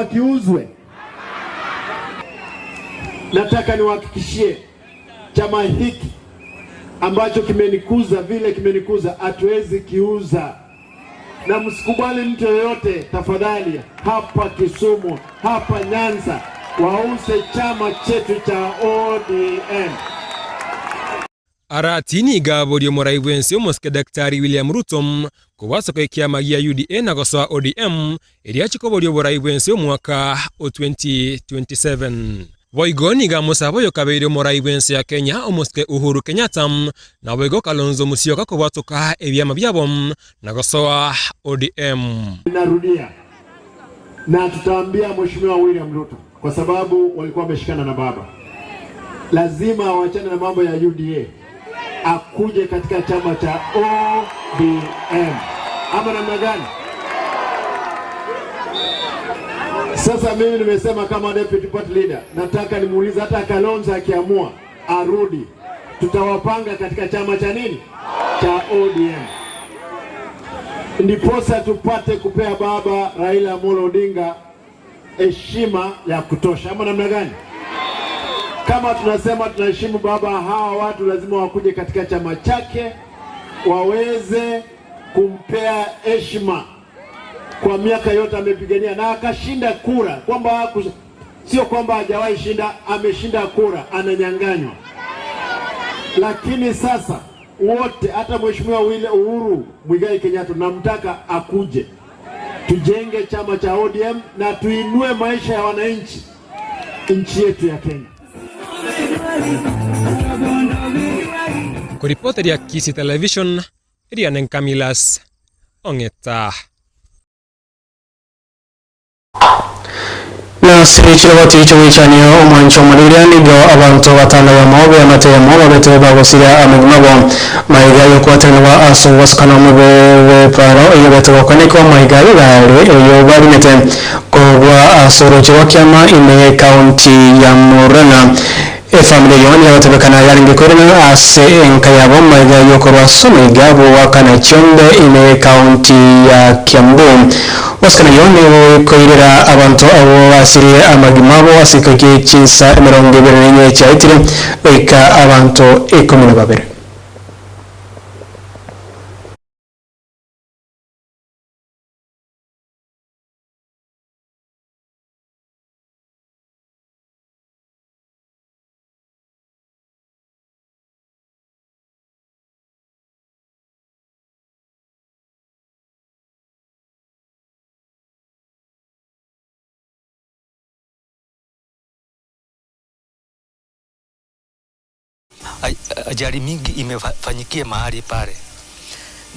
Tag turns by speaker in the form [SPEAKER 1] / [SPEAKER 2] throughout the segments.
[SPEAKER 1] chama kiuzwe? Nataka niwahakikishie chama hiki ambacho kimenikuza vile kimenikuza hatuwezi kiuza. Na msikubali mtu yoyote tafadhali hapa Kisumu, hapa Nyanza wause chama chetu cha ODM.
[SPEAKER 2] Aratini gaborio moraiwensi omoske Daktari William Ruto kuwasa kwa kiama gia UDA na gosoa ODM iliachikoborio moraiwensi omwaka o 2027. Voigoni ga musabo yokabeiro moraiwensi ya Kenya omoske Uhuru Kenyatta na Voigo Kalonzo Musyoka kubatoka ebyama byabo na gosoa ODM.
[SPEAKER 1] Narudia na tutaambia Mheshimiwa William Ruto kwa sababu walikuwa wameshikana na baba, lazima waachane na mambo ya UDA, akuje katika chama cha ODM. Ama namna gani? Sasa mimi nimesema kama deputy party leader, nataka nimuulize hata Kalonzo akiamua arudi, tutawapanga katika chama cha nini? Cha ODM. Ndiposa tupate kupea baba Raila Amolo Odinga heshima ya kutosha. Ama namna gani? Kama tunasema tunaheshimu baba, hawa watu lazima wakuje katika chama chake waweze kumpea heshima. Kwa miaka yote amepigania na akashinda kura, kwamba sio kwamba hajawahi shinda, ameshinda kura, ananyang'anywa. Lakini sasa wote, hata Mheshimiwa Uhuru Muigai Kenyatta namtaka akuje, tujenge chama cha ODM na tuinue maisha ya wananchi nchi yetu ya Kenya.
[SPEAKER 2] Kuripoti ya Kisi Television, Irianen Kamilas, Ongeta.
[SPEAKER 3] Na sirichiro waticho wichanio umwancho muliriani go abantu batanda ya maobe ya mate ya maobe bete bagosira amigmabo maigayo kwatenwa aso waskana mwe paro iyo bete wakaniko maigayo gari iyo babinete kogwa asorocho wakiama ime county ya Murang'a. Familia yoni ya watebekana yaringi korena ase enkayabo maigayo korwa sumigabu wakana chonde ime county ya Kiambu. Waskana yoni koirira abantu abo asiri amagimabo asikake Chinsa Ibere nye chaitire eka abantu 12.
[SPEAKER 4] Ajali mingi imefanyikia mahali pale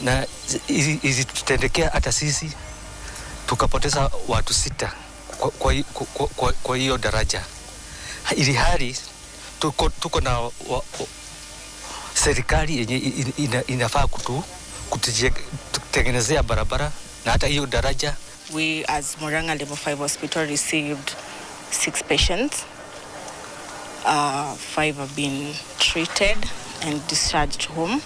[SPEAKER 4] na izitutendekea hata sisi tukapoteza watu 6 kwa hiyo daraja. Ili hali tuko na serikali yenye inafaa kututengenezea barabara na hata hiyo daraja.
[SPEAKER 5] We as Murang'a Level 5 Hospital received 6 patients. 5 have been treated and discharged home.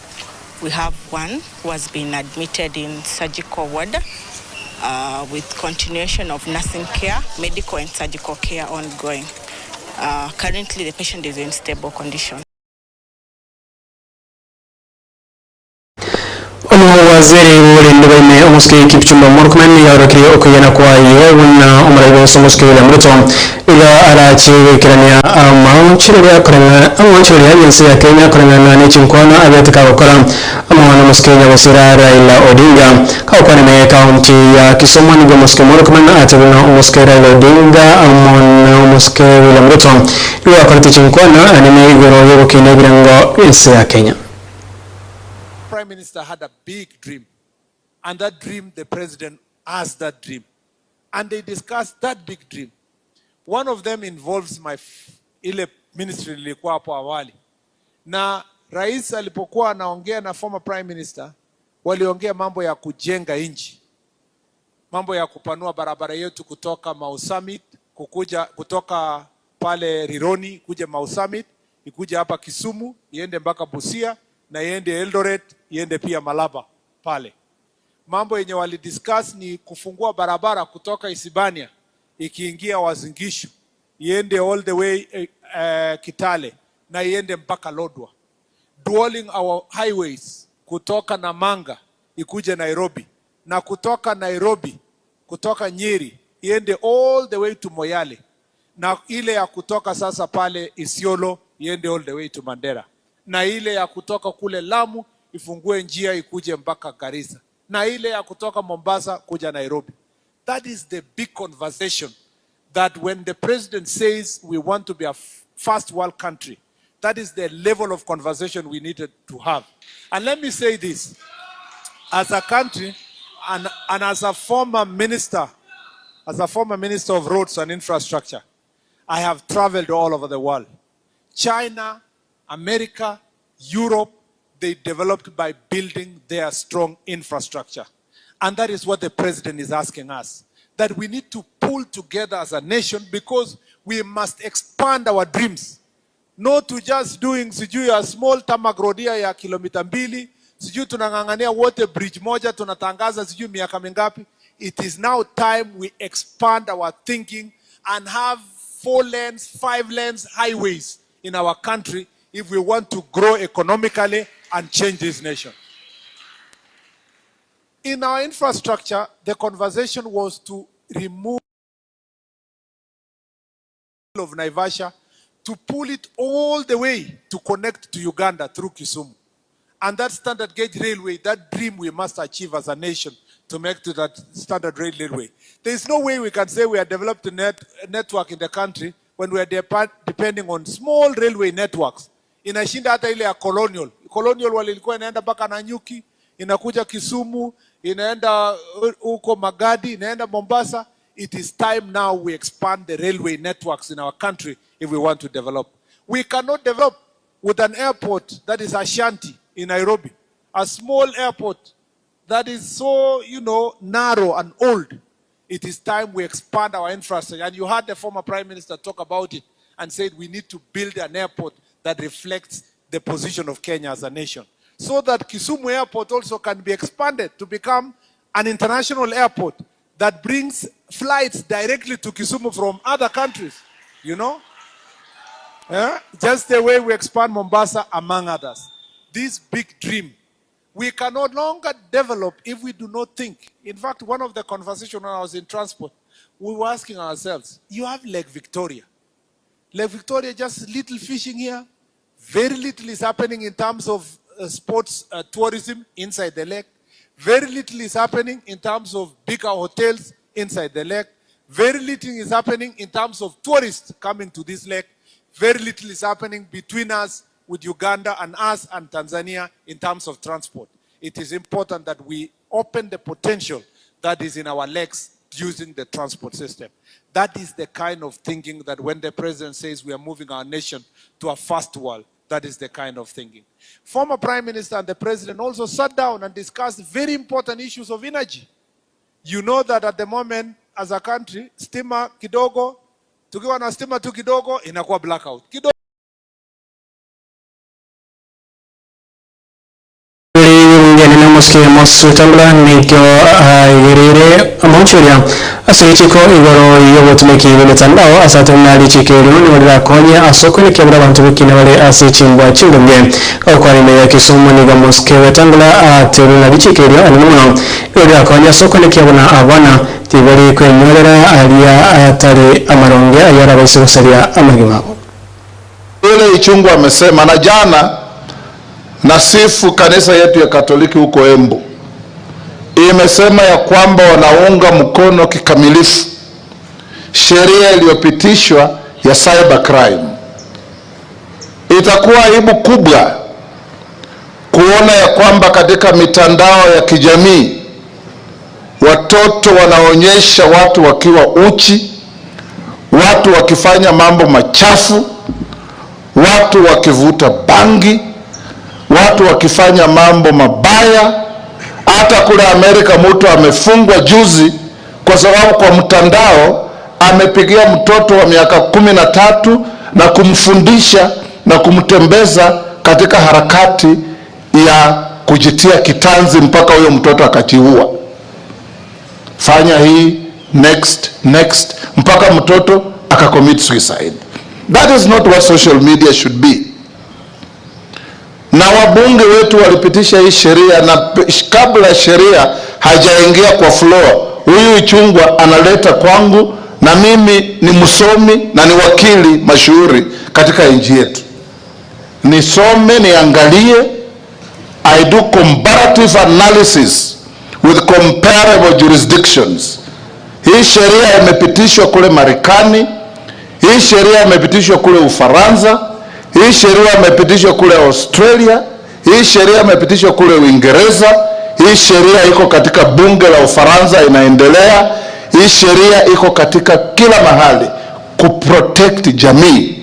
[SPEAKER 5] We have 1 who has been admitted in surgical ward with continuation of nursing care, medical and surgical care ongoing. Currently the patient is in stable condition.
[SPEAKER 3] Waziri w'uburinzi umuske Kipchumba Murkomen yarakiriye okuyana kwa yewuna umurayibose umuske William Ruto ila arachirikirania amanchirira yensi ya Kenya kurana n'echinkwana abetika gukora amwana umuske nyabosira Raila Odinga kakwana me county ya Kisumu ni umuske Murkomen atabuna umuske Raila Odinga amwana umuske William Ruto ila akorati chinkwana anime igoro yobokine birango yensi ya Kenya.
[SPEAKER 6] Prime Minister had a big dream, and that dream, the president has that dream, and they discussed that big dream. One of them involves ile ministry nilikuwa hapo awali, na rais alipokuwa anaongea na former prime minister, waliongea mambo ya kujenga nchi, mambo ya kupanua barabara yetu kutoka Mau Summit kutoka pale Rironi kuja Mau Summit, ikuja hapa Kisumu, iende mpaka Busia na iende Eldoret, iende pia Malaba pale. Mambo yenye wali discuss ni kufungua barabara kutoka Isibania ikiingia Uasin Gishu, iende all the way Kitale na iende mpaka Lodwar. Dualing our highways kutoka Namanga ikuje Nairobi, na kutoka Nairobi, kutoka Nyeri iende all the way to Moyale, na ile ya kutoka sasa pale Isiolo iende all the way to Mandera, na ile ya kutoka kule Lamu ifungue njia ikuje mpaka Garissa, na ile ya kutoka Mombasa kuja Nairobi. That is the big conversation that when the president says we want to be a first world country, that is the level of conversation we needed to have. And let me say this, as a country and as a former minister of roads and infrastructure, I have traveled all over the world. China, America, Europe, they developed by building their strong infrastructure. And that is what the president is asking us, that we need to pull together as a nation because we must expand our dreams. Not to just doing a small tarmac road ya kilomita 2, tunangangania water bridge moja tunatangaza miaka mingapi. It is now time we expand our thinking and have 4 lanes, 5 lanes highways in our country if we want to grow economically and change this nation. In our infrastructure, the conversation was to remove of Naivasha, to pull it all the way to connect to Uganda through Kisumu. And that standard gauge railway, that dream we must achieve as a nation to make to that standard railway. There is no way we can say we are developed a network in the country when we are depending on small railway networks. Inashinda hata ile ya Colonial. Colonial walilikuwa inaenda mpaka Nanyuki, inakuja Kisumu, inaenda huko Magadi, inaenda Mombasa. It is time now we expand the railway networks in our country if we want to develop. We cannot develop with an airport that is Ashanti in Nairobi, a small airport that is so, narrow and old. It is time we expand our infrastructure. And you heard the former Prime Minister talk about it and said we need to build an airport that reflects the position of Kenya as a nation, so that Kisumu Airport also can be expanded to become an international airport that brings flights directly to Kisumu from other countries, just the way we expand Mombasa, among others. This big dream, we can no longer develop if we do not think. In fact, one of the conversations when I was in transport, we were asking ourselves, you have Lake Victoria. Lake Victoria, just little fishing here. Very little is happening in terms of sports tourism inside the lake. Very little is happening in terms of bigger hotels inside the lake. Very little is happening in terms of tourists coming to this lake. Very little is happening between us with Uganda and us and Tanzania in terms of transport. It is important that we open the potential that is in our lakes using the transport system. That is the kind of thinking that when the president says we are moving our nation to a first world, that is the kind of thinking. Former Prime Minister and the President also sat down and discussed very important issues of energy. You know that at the moment, as a country, stima kidogo, tukiwa na stima tu kidogo, inakuwa blackout. Kidogo.
[SPEAKER 3] Masutambla nikyo Ibere amonchuria asirichiko igoro yobotumeki beletandao asatunali chikero ni wadira konya asoko ni kyabura bantu bikina wale asichimbwa chindumye okwari meya Kisumu ni gamoske wetangla ateruna bichikero anono wadira konya asoko ni kyabuna abana tibari kwenyolera alia atari amaronge ayara baisirusalia amagimabo.
[SPEAKER 7] Ile Ichungwa amesema na jana nasifu kanisa yetu ya Katoliki huko Embu. Imesema ya kwamba wanaunga mkono kikamilifu sheria iliyopitishwa ya cyber crime. Itakuwa aibu kubwa kuona ya kwamba katika mitandao ya kijamii watoto wanaonyesha watu wakiwa uchi, watu wakifanya mambo machafu, watu wakivuta bangi, watu wakifanya mambo mabaya. Hata kule Amerika mtu amefungwa juzi kwa sababu kwa mtandao amepigia mtoto wa miaka 13 na kumfundisha na kumtembeza katika harakati ya kujitia kitanzi mpaka huyo mtoto akajiua. Fanya hii next mpaka mtoto akacommit suicide. That is not what social media should be. Na wabunge wetu walipitisha hii sheria, na kabla sheria hajaingia kwa floor, huyu Ichung'wah analeta kwangu, na mimi ni msomi na ni wakili mashuhuri katika nchi yetu. Nisome, niangalie, I do comparative analysis with comparable jurisdictions. Hii sheria imepitishwa kule Marekani, hii sheria imepitishwa kule Ufaransa, hii sheria imepitishwa kule Australia, hii sheria imepitishwa kule Uingereza, hii sheria iko katika bunge la Ufaransa inaendelea, hii sheria iko katika kila mahali kuprotect jamii.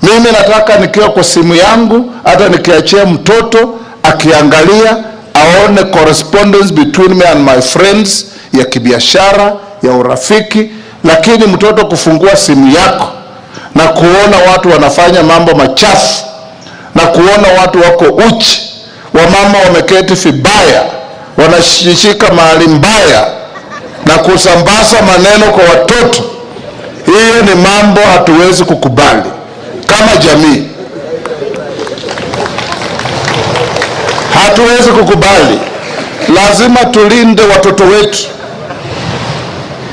[SPEAKER 7] Mimi nataka nikiwa kwa simu yangu, hata nikiachia mtoto akiangalia, aone correspondence between me and my friends, ya kibiashara, ya urafiki. Lakini mtoto kufungua simu yako na kuona watu wanafanya mambo machafu, na kuona watu wako uchi, wamama wameketi vibaya, wanashika mahali mbaya na kusambaza maneno kwa watoto, hiyo ni mambo hatuwezi kukubali kama jamii. Hatuwezi kukubali. Lazima tulinde watoto wetu.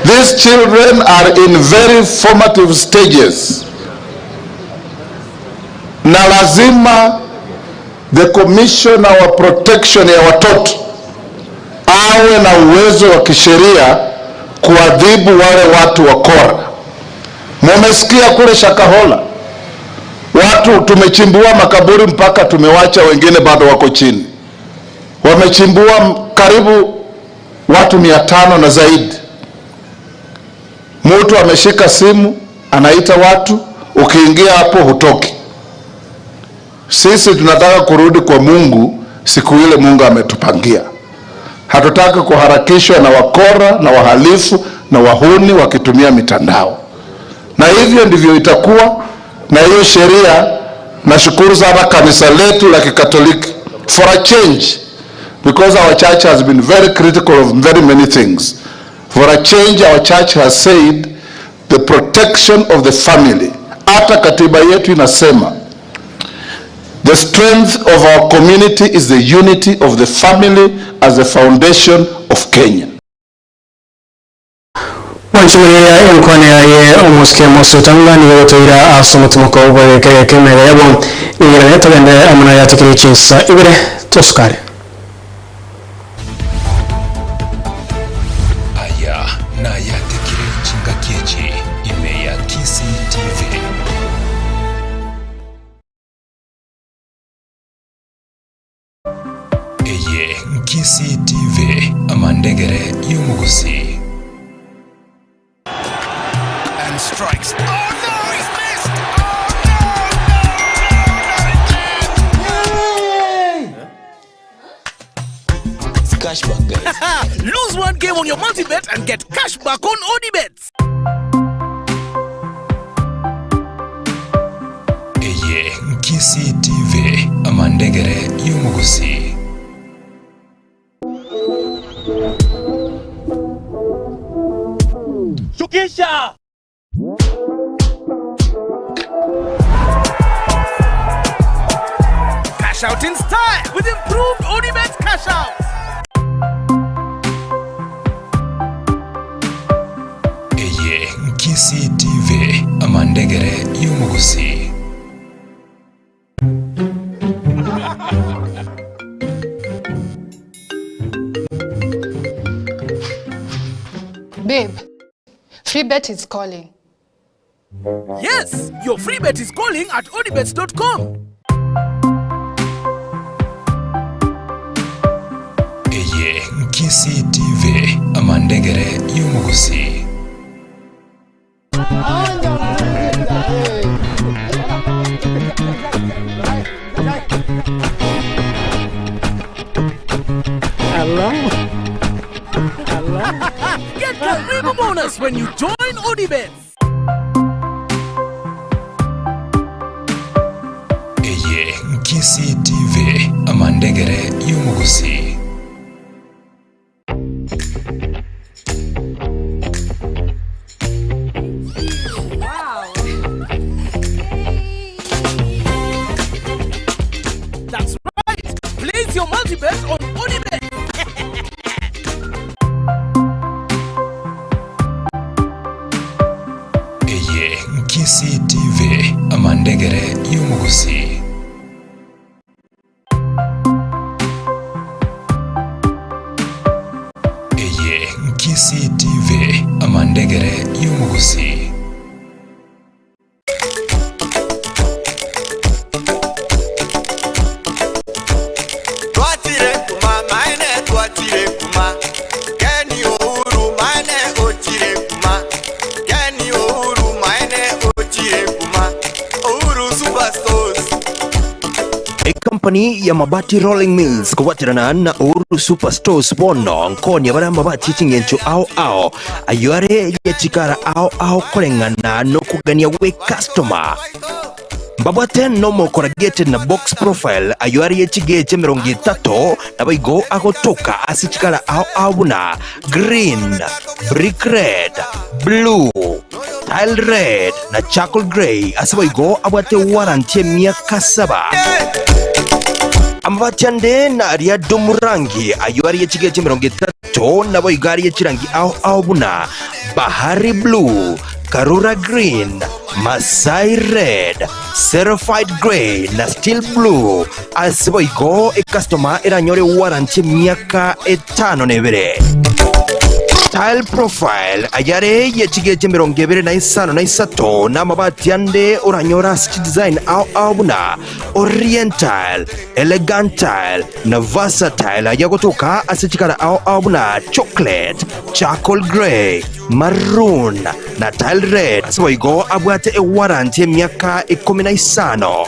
[SPEAKER 7] These children are in very formative stages. Na lazima the commissioner wa protection ya watoto awe na uwezo wa kisheria kuadhibu wale watu wakora. Mumesikia kule Shakahola, watu tumechimbua makaburi mpaka tumewacha wengine bado wako chini. Wamechimbua karibu watu 500 na zaidi. Mtu ameshika simu, anaita watu, ukiingia hapo hutoki. Sisi tunataka kurudi kwa Mungu siku ile Mungu ametupangia. Hatutaki kuharakishwa na wakora na wahalifu na wahuni wakitumia mitandao. Na hivyo ndivyo itakuwa. Na hiyo sheria, nashukuru sana kanisa letu la Kikatoliki for a change, because our church has been very critical of very many things. For a change, our church has said the protection of the family. Hata katiba yetu inasema the strength of our community is the unity of the family as the foundation of Kenya.
[SPEAKER 3] Wanchumia imkwane ye omuske mosutanga ni yotoira asumutumako ubweke kemere yabo ingirane tagende amana yatikiri Chinsa Ibere toskare.
[SPEAKER 8] Aya na yatikiri chinga kiechi ime ya Kisi TV. Eye Kisi TV amandegere yumugusi. Strikes. Oh no, he's missed! Oh no! It's cashback, guys.
[SPEAKER 9] Lose one game on your multi-bet and get cashback on ODBets.
[SPEAKER 8] Eye Kisi TV amandegere yumugusi.
[SPEAKER 9] Shukisha! Cash out in style with improved ODBets cash out.
[SPEAKER 8] Eye Kisi TV amandegere yumugusi.
[SPEAKER 10] Babe, free bet is calling.
[SPEAKER 9] Yes, your free bet is calling at odibets.com.
[SPEAKER 8] Eye Kisi TV amandegere yumugusi.
[SPEAKER 9] Hello? Get the Rebo bonus when you join ODBets.
[SPEAKER 8] Eye Kisi TV amandegere yumugusi. Eye Nkisi TV amandegere y'umugusi. Eye Nkisi TV amandegere y'umugusi.
[SPEAKER 11] Kampani ya mabati Rolling Mills kuwatirana na Uhuru Superstores bono nkoni ya bara mabati chingencho ao ayuare ya chikara ao korengana no kugania we customer mbabwate no corrugated na box profile ayuare ya chigeche 30 na baigo agotoka asichikara ao buna green, brick red, blue, tile red na charcoal gray asibaigo abwate warranty miaka 7. Amabati ande na aria domurangi ayuari ya chigeche 30 na boigari ya chirangi ao buna bahari blue, karura green, masai red, certified grey na steel blue asiboigo customer iranyore warranty miaka 5 nebere. Tile profile ayare ya chigeche 25 na mabati ande uranyora stitch design au buna oriental, elegant tile na versatile ayagotoka asichikara au buna chocolate, charcoal grey, maroon na tile red asiboigo abwate warranty miaka 15.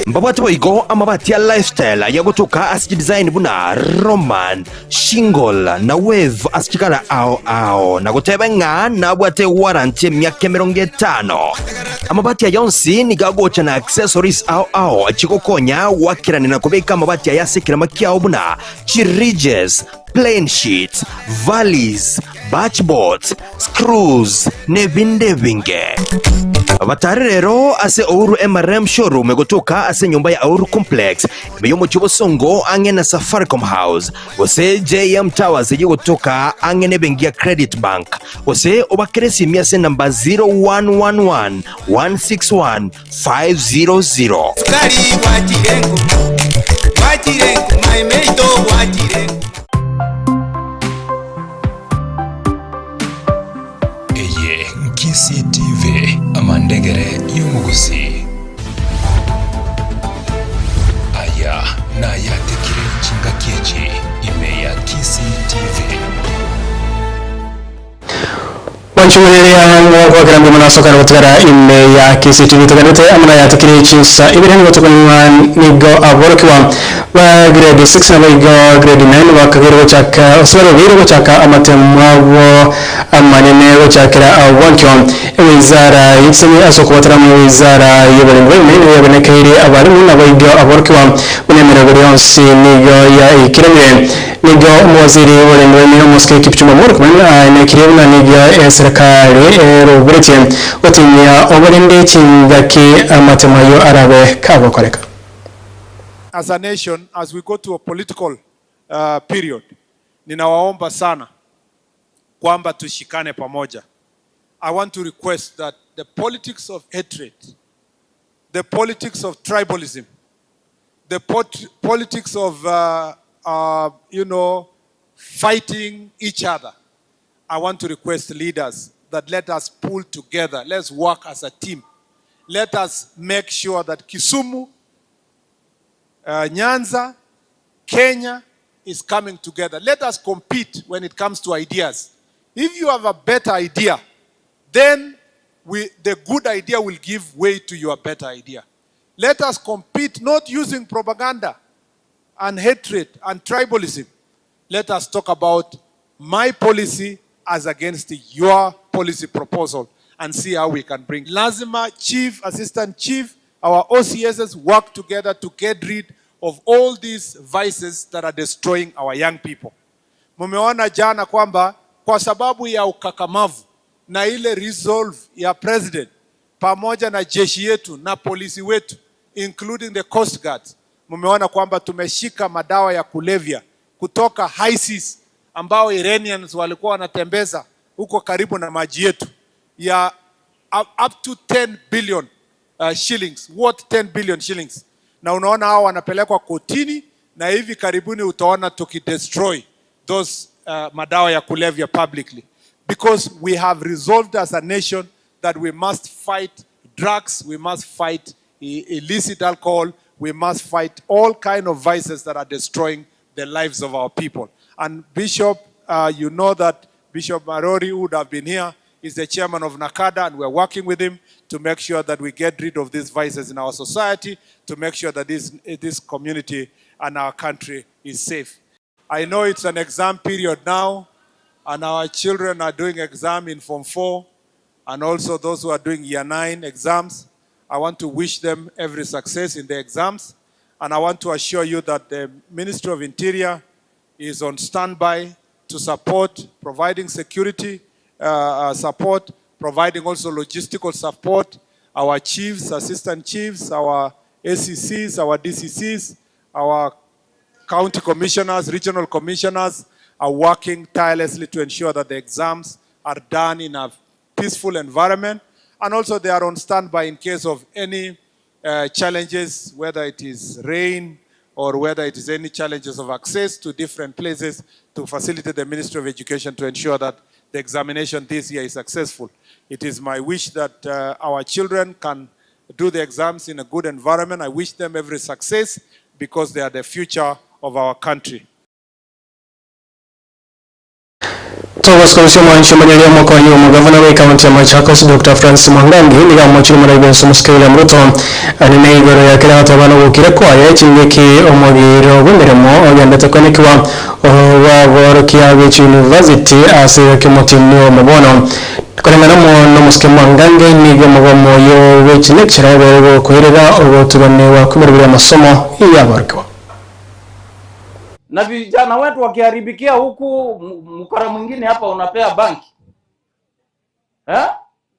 [SPEAKER 11] Mbabwate boigo amabati ya lifestyle ayagotoka asitch design buna roman, shingle na wave asichikara ao na gutebenga na abwate warranty miaka 50. Amabati ya yonsi ni gagocha na accessories ao achikokonya wakirani na kubeka amabati ya yasekira makia buna ridges, plain sheets, valleys, batchboards, screws nebinde binge. Abatari rero ase Uhuru MRM showroom egotoka ase nyumba ya Uhuru complex beyomo chibosongo ange na Safaricom house ose JM Towers egotoka ange ne bengia credit bank ose obakeresi miase namba 0111 161 500. Wajirengo my mate wajirengo.
[SPEAKER 8] Eye Nkisi TV amandegere y'umugusi. Aya na yatekire chinga kiechi ime ya Nkisi TV.
[SPEAKER 3] Wanchumuliria mwako kirambi manasoka rotogara ime ya Nkisi TV tuganete amana yatekire Chinsa Ibere ngotokanwa nigo aborokiwa wa grade 6 na baigo grade 9 wa kagiro chaka oswero biro chaka amatemwabo amanene gochakira awankyo wizara yitsemi asoko wataramu wizara y'uburingo n'ibintu yabonekeye abarimu na baigo aborokiwa unemera buri yonsi nigo ya ikiremye nigo umwaziri w'uburingo niyo Moske Kipchumba Murkomen na kiremna nigo ya serikali ruburetse otinya oburinde chingaki amatemayo arabe kagokoreka.
[SPEAKER 6] As a nation, as we go to a political period, ninawaomba sana kwamba tushikane pamoja. I want to request that the politics of hatred, the politics of tribalism, the politics of fighting each other, I want to request leaders that let us pull together. Let's work as a team. Let us make sure that Kisumu, Nyanza, Kenya is coming together. Let us compete when it comes to ideas. If you have a better idea, then the good idea will give way to your better idea. Let us compete not using propaganda and hatred and tribalism. Let us talk about my policy as against your policy proposal and see how we can bring. Lazima chief, assistant chief, our OCSs work together to get rid of all these vices that are destroying our young people. Mumeona jana kwamba kwa sababu ya ukakamavu na ile resolve ya president pamoja na jeshi yetu na polisi wetu including the coast guards, mumeona kwamba tumeshika madawa ya kulevya kutoka high seas ambao Iranians walikuwa wanatembeza huko karibu na maji yetu. ya up to 10 billion shillings, worth 10 billion shillings. Na unaona hao wanapelekwa kotini, na hivi karibuni utaona tukidestroy those madawa ya kulevya publicly, because we have resolved as a nation that we must fight drugs, we must fight illicit alcohol, we must fight all kind of vices that are destroying the lives of our people. And Bishop, you know that Bishop Marori, who would have been here, is the chairman of NACADA, and we're working with him to make sure that we get rid of these vices in our society, to make sure that this community and our country is safe. I know it's an exam period now, and our children are doing exam in Form 4, and also those who are doing Year 9 exams. I want to wish them every success in the exams, and I want to assure you that the Ministry of Interior is on standby to support, providing security support, providing also logistical support. Our chiefs, assistant chiefs, our ACCs, our DCCs, our county commissioners, regional commissioners are working tirelessly to ensure that the exams are done in a peaceful environment. And also they are on standby in case of any challenges, whether it is rain or whether it is any challenges of access to different places, to facilitate the Ministry of Education to ensure that the examination this year is successful. It is my wish that our children can do the exams in a good environment. I wish them every success because they are the future of our country.
[SPEAKER 3] Thomas Komisiyo Nshimanyali mwaka wa Gavana wa kaunti ya Machakos Dr. Francis Mwangangi niga mwachiri maraibe Musikira William Ruto anene igoro ya kila watabana gukira kwaye chingeki omugiro gwimirimo ogendete kwenekiwa wa Gorokia Beach University ase kimotini omubono kurengana no Musikira Mwangangi niga mugomo yo Beach lecturer bero kuherera obutubane wa kumirira amasomo yabarikwa
[SPEAKER 12] na vijana wetu wakiharibikia huku mkara mwingine hapa unapea banki.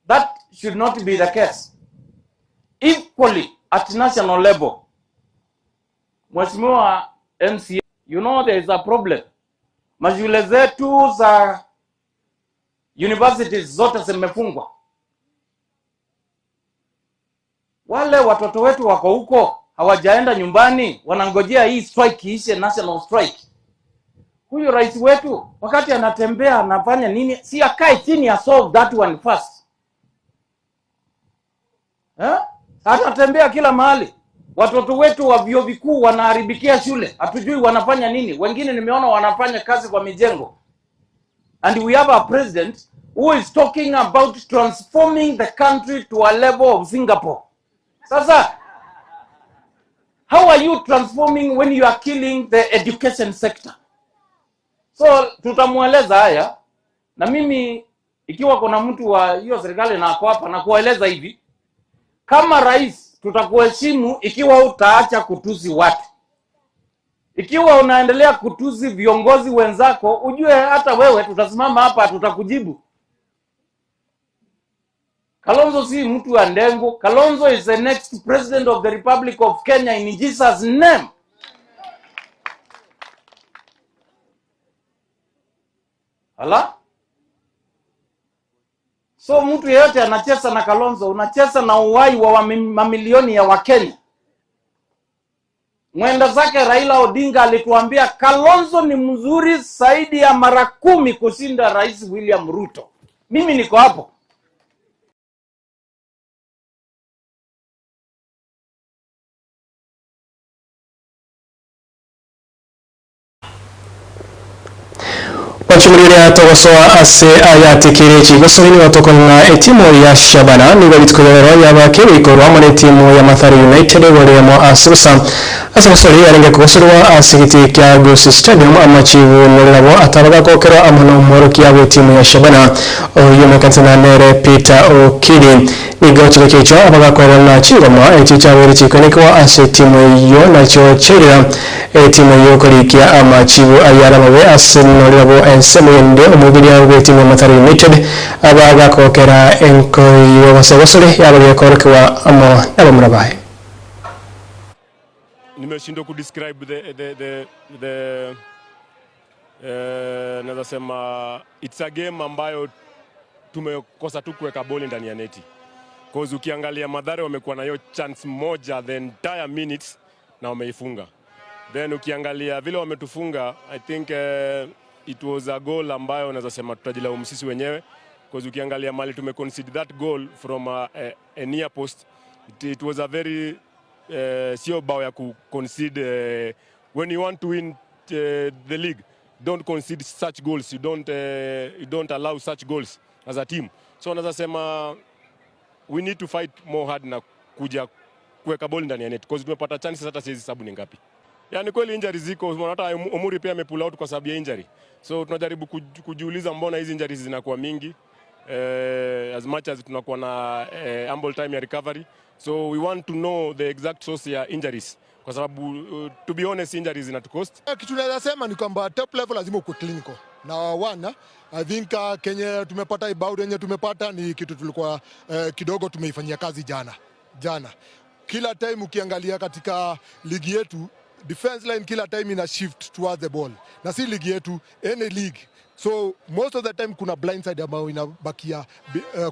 [SPEAKER 12] That should not be the case. Equally at national level. Mheshimiwa MCA, you know there is a problem. Mashule zetu za universities zote zimefungwa. Wale watoto wetu wako huko hawajaenda nyumbani, wanangojea hii strike ishe, national strike. Huyu rais wetu wakati anatembea anafanya nini? Si akae chini ya solve that one first. Anatembea kila mahali. Watoto wetu wa vyuo vikuu wanaharibikia shule. Hatujui wanafanya nini. Wengine nimeona wanafanya kazi kwa mijengo. And we have a president who is talking about transforming the country to a level of Singapore. Sasa how are you transforming when you are killing the education sector? So tutamueleza haya, na mimi ikiwa kuna mtu wa hiyo serikali na ako hapa na kueleza hivi, kama rais tutakuheshimu ikiwa utaacha kutusi watu. Ikiwa unaendelea kutusi viongozi wenzako, ujue hata wewe tutasimama hapa tutakujibu. Kalonzo si mtu wa ndengo. Kalonzo is the next president of the Republic of Kenya in Jesus' name. Hala? So mtu yeyote anacheza na Kalonzo, unacheza na uhai wa mamilioni ya Wakenya. Mwenda zake Raila Odinga alituambia Kalonzo ni mzuri zaidi ya mara 10 kushinda Rais William Ruto. Mimi niko hapo.
[SPEAKER 3] Wachumulira togosoa ase ayatikire chigosoni watokona etimu ya Shabana nigo bitkolero yabakiri ikorwa muri timu ya Mathare United goremo asusa asosori yarenge kugosorwa asigiti kya Goose Stadium amachivu nolabo atabaga kokero amano moroki ya timu ya Shabana yomekantana nere Peter Okidi nigo chigochecho abaga korana chigoma echichaweri chikonekwa ase timu yo nacho cherira timu yo korikia amachivu ayara mabe ase nolabo ensemende omubiri wa timu ya Mathare United abaga kokera enko yo basegosore yabaga korokwa amo nabamurabaye.
[SPEAKER 13] Nimeshindwa kudescribe naweza sema it's a game ambayo tumekosa tu kuweka boli ndani ya neti. Cause ukiangalia Mathare wamekuwa na hiyo chance moja the entire minutes na wameifunga. Then ukiangalia vile wametufunga, I think it was a goal ambayo unaweza sema tutajilaumu sisi wenyewe. Because ukiangalia mali tumeconcede that goal from a near post, it was a very sio bao ya kuconcede. When you want to win the league, don't concede such goals. You don't allow such goals as a team. So unaweza sema we need to fight more hard na kuja kuweka ball ndani ya net, because tumepata chances hata siwezi sababu ni ngapi. Yani kweli injury ziko, hata Omuri pia amepull out kwa sababu ya injury. So tunajaribu kujiuliza mbona hizi injuries zinakuwa mingi, as much as tunakuwa na ample time ya recovery. So we want to know the exact source ya injuries, kwa sababu to be honest injuries inatucost.
[SPEAKER 14] Kitu naweza sema ni kwamba top level lazima uko clinical. Na wana I think Kenya tumepata ibao yenye tumepata ni kitu tulikuwa kidogo tumeifanyia kazi jana. Kila time ukiangalia katika ligi yetu, defense line kila time ina shift towards the ball. Na si ligi yetu, any league. So most of the time kuna blind side ambayo inabakia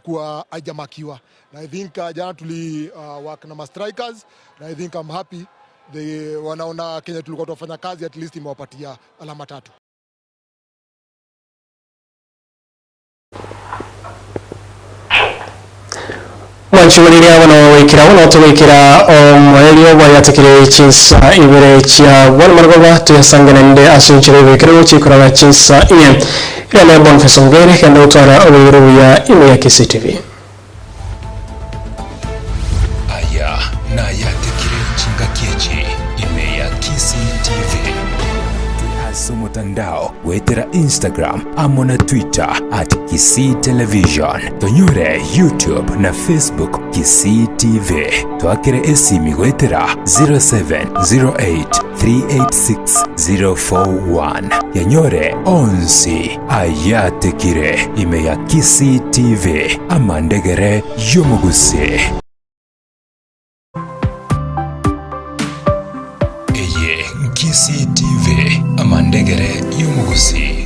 [SPEAKER 14] kuwa haijamakiwa. Na I think jana tuli work na strikers, na I think I'm happy wanaona Kenya tulikuwa tunafanya kazi, at least imewapatia alama 3.
[SPEAKER 3] Mwanchuriria wano wikira omwerio wayatikire Chinsa Ibere chia wana margoba tuyasanganende asunchire wikira chikora Chinsa Ibere ila Boniface Ongere kenda utwara owiru ya ime ya KCTV.
[SPEAKER 8] Aya na yatikire chinga kiechi ime ya KCTV. Tuhaso mutandao wetera Instagram amona Twitter @Kisii Television, tonyore YouTube na Facebook Kisii TV, twakire esimi wetera 0708386041, yanyore onsi ayatekire ime ya Kisii TV amandegere yomuguse. Kisii TV amandegere yumugusi.